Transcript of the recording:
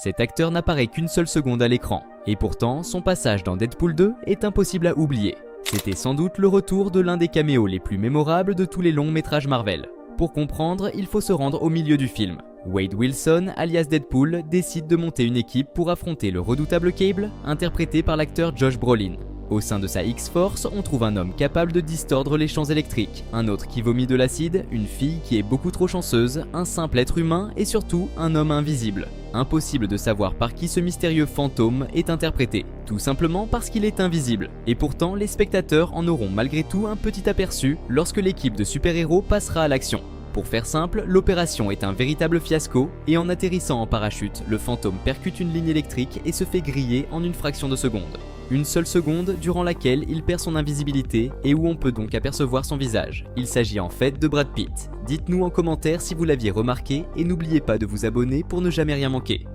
Cet acteur n'apparaît qu'une seule seconde à l'écran, et pourtant son passage dans Deadpool 2 est impossible à oublier. C'était sans doute le retour de l'un des caméos les plus mémorables de tous les longs métrages Marvel. Pour comprendre, il faut se rendre au milieu du film. Wade Wilson, alias Deadpool, décide de monter une équipe pour affronter le redoutable Cable, interprété par l'acteur Josh Brolin. Au sein de sa X-Force, on trouve un homme capable de distordre les champs électriques, un autre qui vomit de l'acide, une fille qui est beaucoup trop chanceuse, un simple être humain et surtout un homme invisible. Impossible de savoir par qui ce mystérieux fantôme est interprété, tout simplement parce qu'il est invisible. Et pourtant, les spectateurs en auront malgré tout un petit aperçu lorsque l'équipe de super-héros passera à l'action. Pour faire simple, l'opération est un véritable fiasco et en atterrissant en parachute, le fantôme percute une ligne électrique et se fait griller en une fraction de seconde. Une seule seconde durant laquelle il perd son invisibilité et où on peut donc apercevoir son visage. Il s'agit en fait de Brad Pitt. Dites-nous en commentaire si vous l'aviez remarqué et n'oubliez pas de vous abonner pour ne jamais rien manquer.